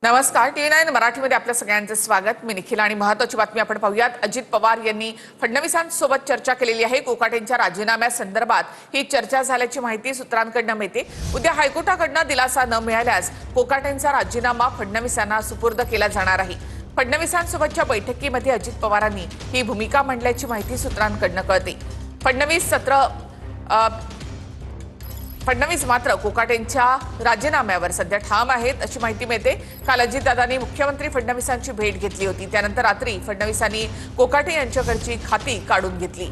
नमस्कार, टी9 मराठीमध्ये आपल्या सगळ्यांचे स्वागत। मी निखिल आणि महत्त्वाची बातमी आपण पाहूयात। अजित पवार यांनी फडणवीसांसोबत चर्चा केलेली आहे। कोकाटेंच्या राजीनाम्यासंदर्भात ही चर्चा झाल्याची माहिती सूत्रांकडून मिळते। उद्या हायकोर्टाकडून दिलासा न मिळाल्यास कोकाटेंचा राजीनामा फडणवीसांना सुपूर्द केला जाणार आहे। फडणवीसांसोबतच्या बैठकीमध्ये अजित पवारांनी ही भूमिका मांडल्याची माहिती सूत्रांकडून कळते। फडणवीस मात्र कोकाटेंच्या राजीनाम्यावर सध्या ठाम आहेत अशी माहिती मिळते। काल अजितदादांनी मुख्यमंत्री फडणवीसांची भेट घेतली होती। त्यानंतर रात्री फडणवीसांनी कोकाटे यांच्याकडची खाती काढून घेतली।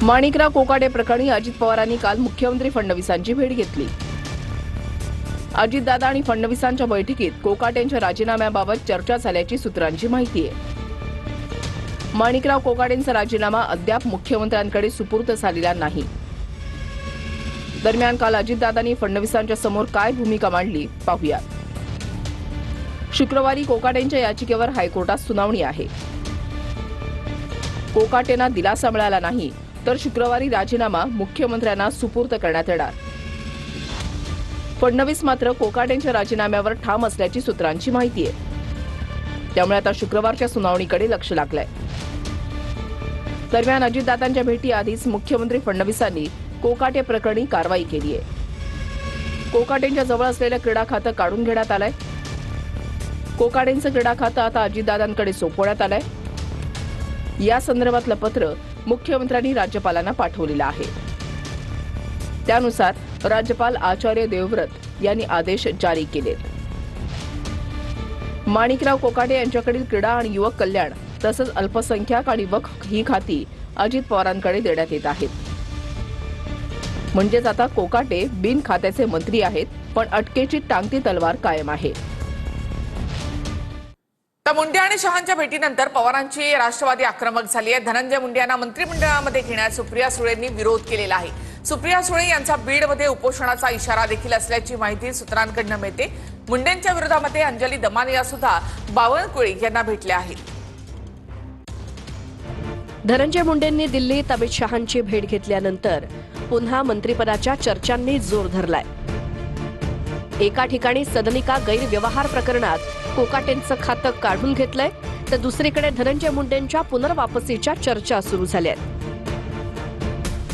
माणिकराव कोकाटे प्रकरणी अजित पवारांनी काल मुख्यमंत्री फडणवीसांची भेट घेतली। अजितदादा आणि फडणवीसांच्या बैठकीत कोकाटेंच्या राजीनाम्याबाबत चर्चा झाल्याची सूत्रांची माहिती आहे। माणिकराव कोकाटेंचा राजीनामा अद्याप मुख्यमंत्र्यांकडे सुपूर्द झालेला नाही। दरम्यान काल अजितदादांनी फडणवीसांच्या समोर काय भूमिका मांडली पाहूया। शुक्रवारी कोकाटेंच्या याचिकेवर हायकोर्टात सुनावणी आहे। कोकाटेंना दिलासा मिळाला नाही तर शुक्रवारी राजीनामा मुख्यमंत्र्यांना सुपूर्द करण्यात येणार। फडणवीस मात्र कोकाटेंच्या राजीनाम्यावर ठाम असल्याची सूत्रांची माहिती आहे। त्यामुळे आता शुक्रवारच्या सुनावणीकडे लक्ष लागलंय। दरम्यान अजितदादांच्या भेटीआधीच मुख्यमंत्री फडणवीसांनी कोकाटे प्रकरणी कारवाई केली आहे। कोकाटेंच्या जवळ असलेलं क्रीडा खातं काढून घेण्यात आलंय। कोकाटेंचं क्रीडा खातं आता अजितदादांकडे सोपवण्यात आलंय। या संदर्भातलं पत्र मुख्यमंत्र्यांनी राज्यपालांना पाठवलेलं आहे। त्यानुसार राज्यपाल आचार्य देवव्रत यांनी आदेश जारी केलेत। माणिकराव कोकाटे यांच्याकडील क्रीडा आणि युवक कल्याण तसंच अल्पसंख्याक आणि वक्फ ही खाती अजित पवारांकडे देण्यात येत आहेत। म्हणजेच आता कोकाटे बिन खात्याचे मंत्री आहेत, पण अटकेची टांगती तलवार कायम आहे। मुंडे आणि शहांच्या भेटीनंतर पवारांची राष्ट्रवादी आक्रमक झाली आहे। धनंजय मुंडे यांना मंत्रिमंडळामध्ये घेण्यास सुप्रिया सुळेंनी विरोध केलेला आहे। सुप्रिया सुळे यांचा बीडमध्ये उपोषणाचा इशारा देखील असल्याची माहिती सूत्रांकडून मिळते। मुंडेंच्या विरोधामध्ये अंजली दमानिया सुद्धा बावनकुळे यांना भेटल्या आहेत। धनंजय मुंडेंनी दिल्लीत अमित शहांची भेट घेतल्यानंतर पुन्हा मंत्रिपदाच्या चर्चांनी जोर धरलाय। एका ठिकाणी सदनिका गैरव्यवहार प्रकरणात कोकाटेंचं खातं काढून घेतलंय, तर दुसरीकडे धनंजय मुंडेंच्या पुनर्वापसीच्या चर्चा सुरू झाल्या आहेत।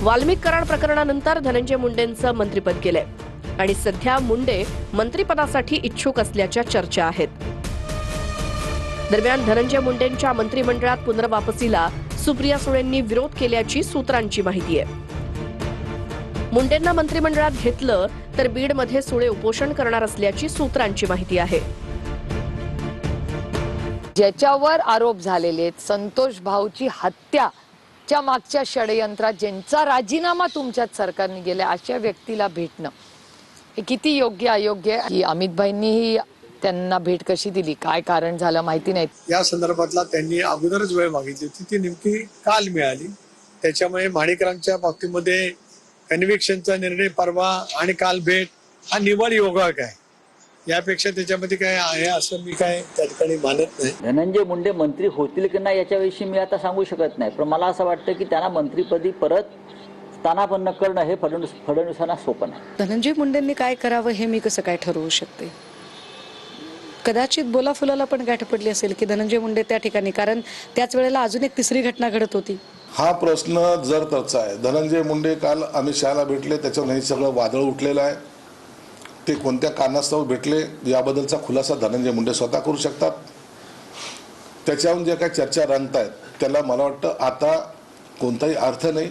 वाल्मिक कराड प्रकरणानंतर धनंजय मुंडेंचं मंत्रिपद गेलंय आणि सध्या मुंडे मंत्रिपदासाठी इच्छुक असल्याच्या चर्चा आहेत। दरम्यान धनंजय मुंडेंच्या मंत्रिमंडळात पुनर्वापसीला सुप्रिया सुळेंनी विरोध केल्याची सूत्रांची माहिती आहे। मुंडेंना मंत्रिमंडळात घेतलं तर बीडमध्ये सुळे उपोषण करणार असल्याची सूत्रांची माहिती आहे। ज्याच्यावर आरोप झालेले आहेत, संतोष भाऊची हत्याच्या मागच्या षडयंत्रात ज्यांचा राजीनामा तुमच्याच सरकारने गेला अशा व्यक्तीला भेटणं हे किती योग्य अयोग्य आहे की अमित भाईंनीही त्यांना भेट कशी दिली, काय कारण झालं माहिती नाही। या संदर्भातला त्यांनी अगोदरच वेळ मागितली होती, ती नेमकी काल मिळाली। त्याच्यामुळे माणिकरांच्या बाबतीमध्ये कन्व्हिक्शनचा निर्णय परवा आणि काल भेट हा निवड योगाक आहे। यापेक्षा त्याच्यामध्ये काय आहे असं मी काय त्या ठिकाणी मानत नाही। धनंजय मुंडे मंत्री होतील की नाही याच्याविषयी मी आता सांगू शकत नाही, पण मला असं वाटतं की त्यांना मंत्रिपदी परत स्थानापन्न करणं हे फडणवीसांना सोपं नाही। धनंजय मुंडेंनी काय करावं हे मी कसं काय ठरवू शकते? कदाचित बोलाफुलाला पण गाठ पडली असेल की धनंजय मुंडे त्या ठिकाणी, कारण त्याच वेळेला अजून एक तिसरी घटना घडत होती। हा प्रश्न जर तरचा आहे। धनंजय मुंडे काल अमित शहाला भेटले, त्याच्यावर हे सगळं वादळ उठलेलं आहे। ते कोणत्या कारणास्तव भेटले याबद्दलचा खुलासा धनंजय मुंडे स्वतः करू शकतात। त्याच्याहून जे काही चर्चा रंगतायत त्याला मला वाटतं आता कोणताही अर्थ नाही।